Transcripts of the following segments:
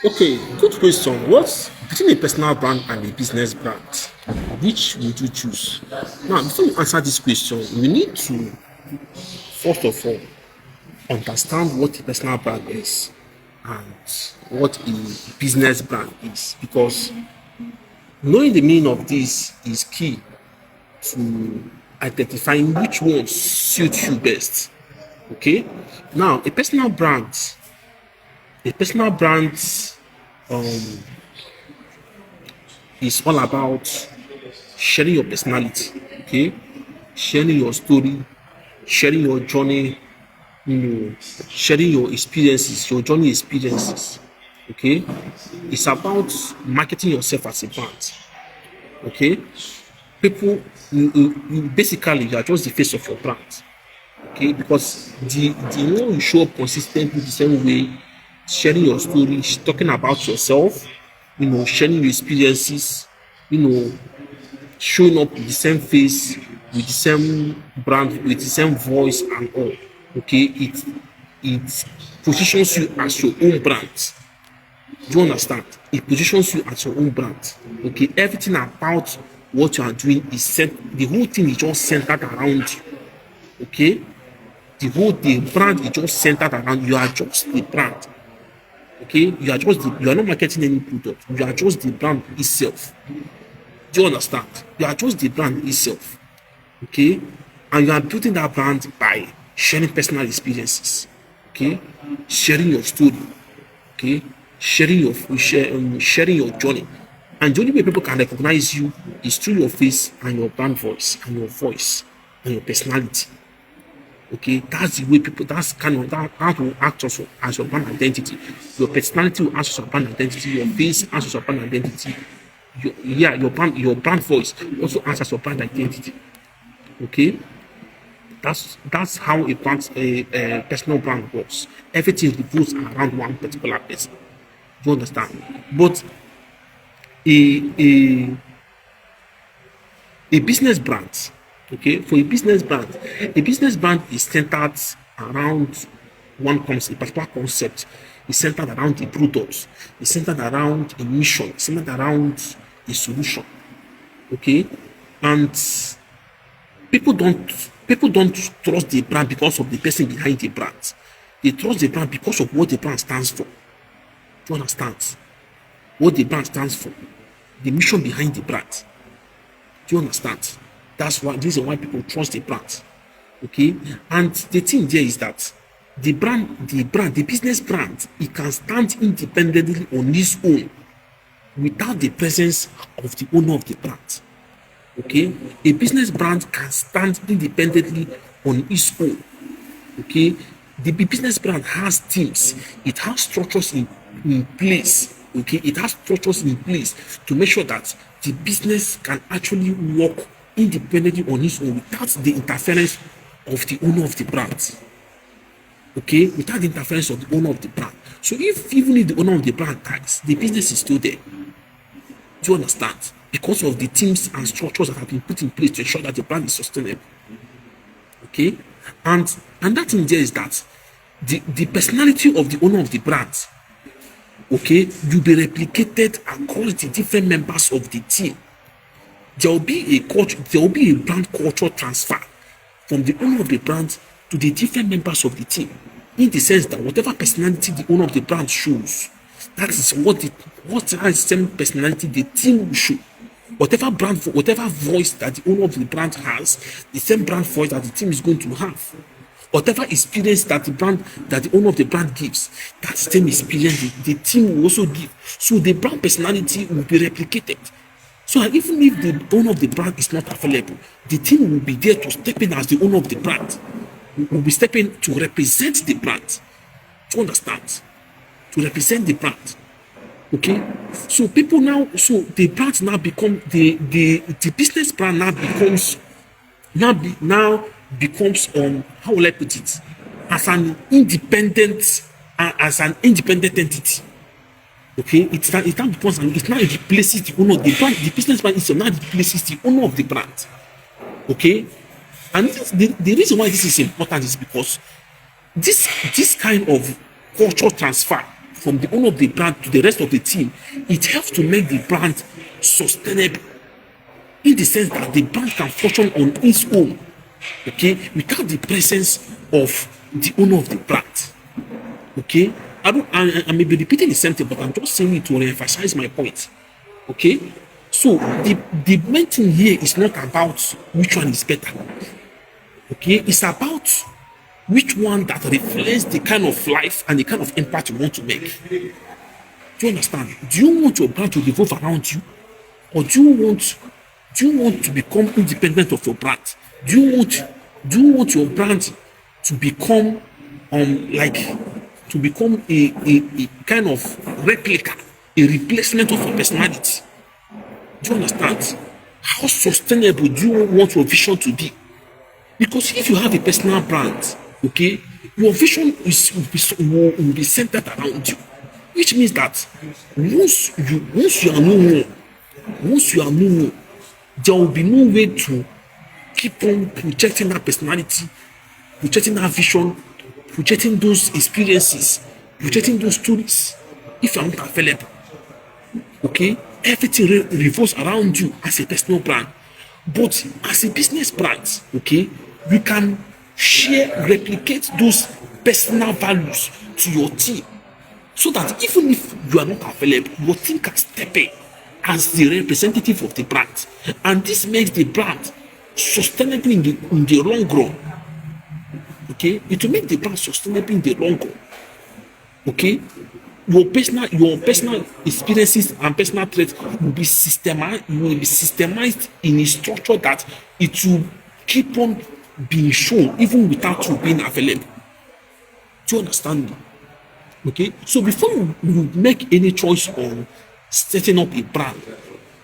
Okay, good question. What's between a personal brand and a business brand? Which would you choose? Now, before you answer this question, we need to first of all understand what a personal brand is and what a business brand is, because knowing the meaning of this is key to identifying which one suits you best. Okay, now a personal brand um, is all about sharing your personality. Okay, sharing your story, sharing your journey, sharing your experiences, your journey experiences. Okay, it's about marketing yourself as a brand. Okay, people, basically you are just the face of your brand. Okay, because the more you show up consistently the same way, sharing your story, talking about yourself, sharing your experiences, you know showing up with the same face, with the same brand, with the same voice and all. Okay, it positions you as your own brand. Do you understand? It positions you as your own brand. Okay, everything about what you are doing is set. The whole thing is just centered around you. Okay, the brand is just centered around you. You are just the brand. Okay, you are not marketing any product. You are just the brand itself. Do you understand? You are just the brand itself. Okay, and you are building that brand by sharing personal experiences. Okay, sharing your story. Okay, sharing your journey. And the only way people can recognize you is through your face and your brand voice and your voice and your personality. Okay, that's the way people, that's kind of that will act also as your brand identity. Your personality will act as your brand identity, your face acts as your brand identity. Your brand voice also acts as your brand identity. Okay, that's how a personal brand works. Everything revolves around one particular person. Do you understand? But a a a business brand, okay, for a business brand is centered around one concept, a particular concept. It's centered around a product. It's centered around a mission. It's centered around a solution. Okay, and people don't trust the brand because of the person behind the brand. They trust the brand because of what the brand stands for. Do you understand? What the brand stands for, the mission behind the brand. Do you understand? That's why this is why people trust the brand. Okay, and the thing there is that the business brand, it can stand independently on its own without the presence of the owner of the brand. Okay, a business brand can stand independently on its own. Okay, the business brand has teams, it has structures in place. Okay, it has structures in place to make sure that the business can actually work independently on its own without the interference of the owner of the brand. Okay, without the interference of the owner of the brand. So even if the owner of the brand dies, the business is still there. Do you understand? Because of the teams and structures that have been put in place to ensure that the brand is sustainable. Okay, and that thing there is that the personality of the owner of the brand, okay, will be replicated across the different members of the team. There will be a brand culture transfer from the owner of the brand to the different members of the team, in the sense that whatever personality the owner of the brand shows, that is what same personality the team will show. Whatever voice that the owner of the brand has, the same brand voice that the team is going to have. Whatever experience that the owner of the brand gives, that same experience the team will also give. So the brand personality will be replicated. So that even if the owner of the brand is not available, the team will be there to step in as the owner of the brand. Will be stepping to represent the brand. Do you understand? To represent the brand. Okay, so the brand now become the business brand now becomes how will I put it, as an independent entity. Okay, it replaces the owner of the brand. The business brand itself now replaces the owner of the brand. Okay, and the reason why this is important is because this kind of culture transfer from the owner of the brand to the rest of the team, it helps to make the brand sustainable in the sense that the brand can function on its own, okay, without the presence of the owner of the brand. Okay, I may be repeating the same thing, but I'm just saying it to emphasize my point. Okay, so the main thing here is not about which one is better. Okay, it's about which one that reflects the kind of life and the kind of impact you want to make. Do you understand? Do you want your brand to revolve around you, or do you want to become independent of your brand? Do you want your brand to become a kind of replica, a replacement of your personality? Do you understand? How sustainable do you want your vision to be? Because if you have a personal brand, okay, your vision will be centered around you, which means that once you are no more, there will be no way to keep on projecting that personality, projecting that vision, projecting those experiences, projecting those stories if you are not available. Okay, everything revolves around you as a personal brand, but as a business brand, okay, you can replicate those personal values to your team, so that even if you are not available, your team can step in as the representative of the brand, and this makes the brand sustainable in the long run. Okay, it will make the brand sustainable in the long run. Okay, your personal experiences and personal traits will be systemized in a structure that it will keep on being shown even without you being available. Do you understand me? Okay, so before you make any choice on setting up a brand,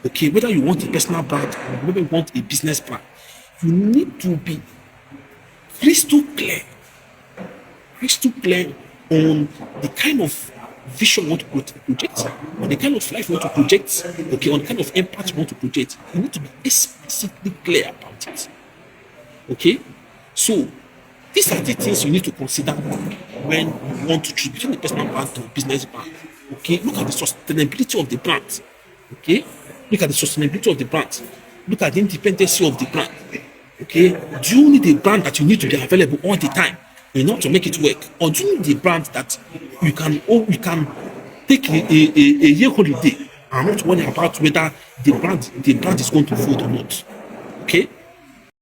okay, whether you want a personal brand or whether you want a business brand, you need to be crystal clear on the kind of vision you want to project, on the kind of life you want to project, okay, on the kind of impact you want to project. You need to be explicitly clear about it. Okay, so these are the things you need to consider when you want to choose between a personal brand and a business brand. Okay, look at the sustainability of the brand. Okay, look at the sustainability of the brand. Look at the independency of the brand. Okay, do you need a brand that you need to be available all the time in order to make it work, or do you need a brand that you can take a year holiday and not worry about whether the brand is going to fold or not? Okay,